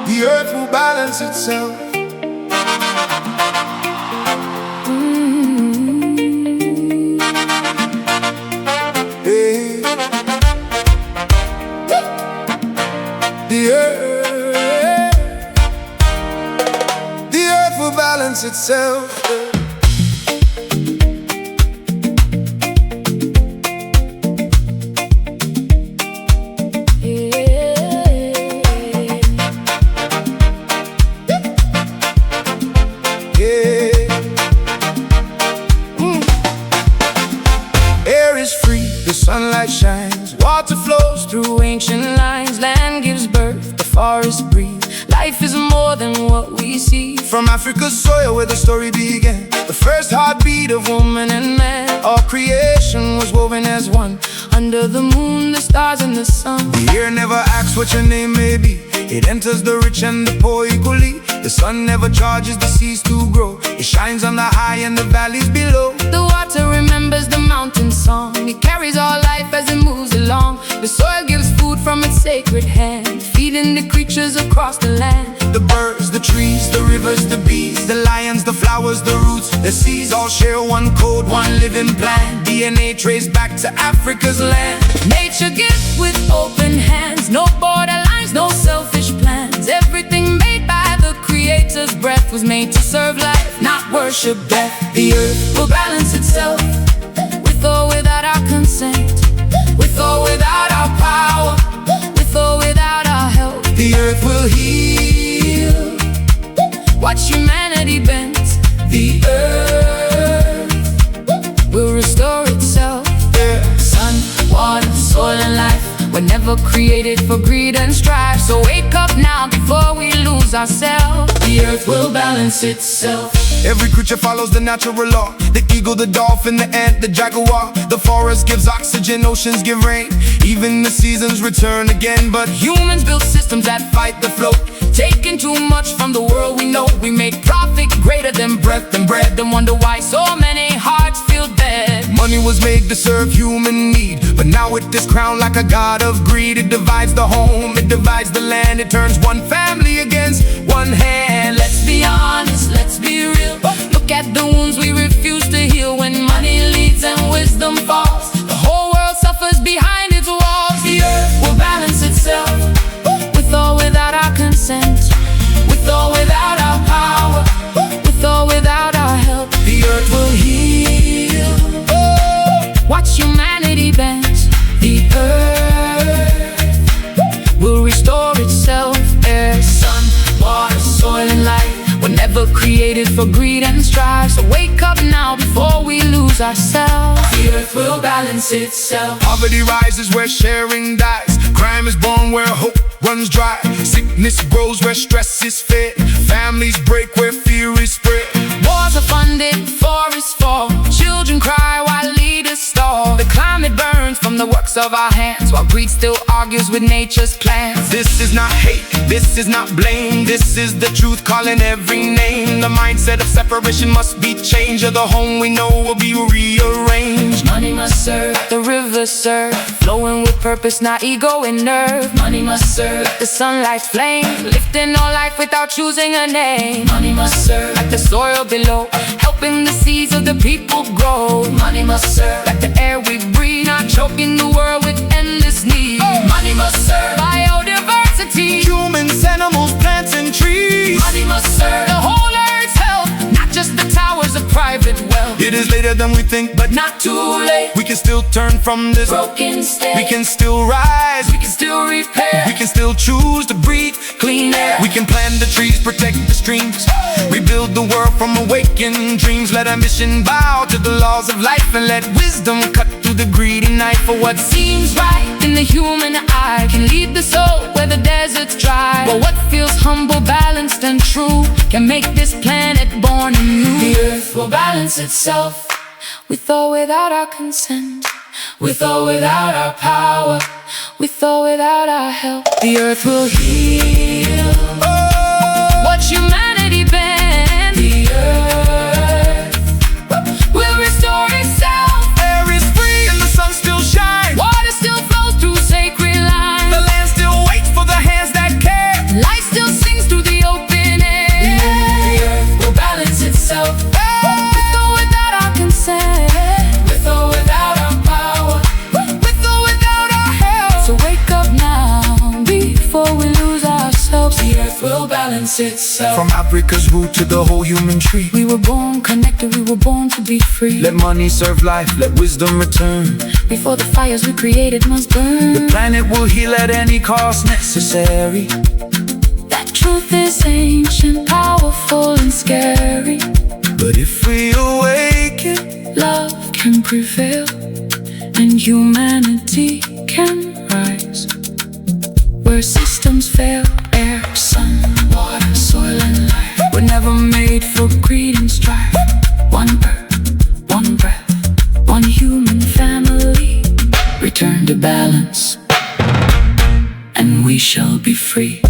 The earth will balance itself. Hey. The earth will balance itself. Air is free, the sunlight shines, water flows through ancient lines, land gives birth, the forest breathes. Life is more than what we see. From Africa's soil where the story began, the first heartbeat of woman and man, all creation was woven as one. Under the moon, the stars and the sun. The air never asks what your name may be. It enters the rich and the poor equally. The sun never charges the seas to grow. It shines on the high and the valleys below. The water remembers the mountain song. It carries all life as it moves along. The soil gives food from its sacred hand, feeding the creatures across the land. The birds, the trees, the rivers, the bees, the lions, the flowers, the roots, the seas all share one code, one living plan. DNA traced back to Africa's land. Nature gives with open hands, no borderlines, no selfish plans. Everything made by the Creator's breath was made to serve life, not worship death. The earth will balance itself, with or without our consent, with or without our power, with or without our help. The earth will heal, watch humanity bend. The earth will restore itself. Sun, water, soil and life were never created for greed and strife. So wake up now before we lose ourselves. The earth will balance itself. Every creature follows the natural law. The eagle, the dolphin, the ant, the jaguar. The forest gives oxygen, oceans give rain. Even the seasons return again. But humans build systems that fight the flow, taking too much from the world we know. We make profit greater than breath and bread, and wonder why so many hearts feel dead. Money was made to serve human need, but now it is crowned like a god of greed. It divides the home, it divides the land. It turns one family against one hand. Let's be honest, let's be real. Look at the wounds we refuse to heal. When money leads and wisdom falls, the whole world suffers behind its walls. The earth will balance itself, with or without our consent, with or without our power, with or without our help. The earth will heal, watch humanity bend. The earth will restore itself. Air, sun, water, soil and light were never created for greed and strife. So wake up now before we lose ourselves. The earth will balance itself. Poverty rises where sharing dies. Crime is born where hope runs dry. Sickness grows where stress is fed. Families break where fear is spread. Wars are funded, forests fall. Children cry while leaders stall. The climate burns from the works of our hands, while greed still argues with nature's plans. This is not hate, this is not blame. This is the truth calling every name. The mindset of separation must be changed, or the home we know will be rearranged. Money must serve, the rivers serve, flowing with purpose, not ego and nerve. Money must serve, the sunlight's flame, lifting all life without choosing a name. Money must serve, like the soil below, helping the seeds of the people grow. Money must serve, like the air we breathe, not choking the world with endless need. Money must serve, biodiversity, humans, animals, plants and trees. Money must serve, the whole earth's health, not just the towers of private wealth. It is later than we think, but not too late. We can still turn from this broken state. We can still rise, we can still repair. We can still choose to breathe clean air. We can plant the trees, protect the streams, rebuild the world from awakened dreams. Let ambition bow to the laws of life, and let wisdom cut through the greedy knife. For what seems right in the human eye can lead the soul where the desert's dry. But what feels humble, balanced and true can make this planet born anew. The earth will balance itself, with or without our consent, with or without our power, with or without our help. The earth will heal, watch humanity bend. The earth will restore itself. Air is free and the sun still shines. Water still flows through sacred lines. will balance itself. From Africa's root to the whole human tree, we were born connected, we were born to be free. let money serve life, let wisdom return. Before the fires we created must burn. The planet will heal at any cost necessary. That truth is ancient, powerful and scary. But if we awaken, love can prevail and humanity can rise. Where systems fail, air, sun, water, soil and life were never made for greed and strife. One earth, one breath, one human family. Return to balance and we shall be free.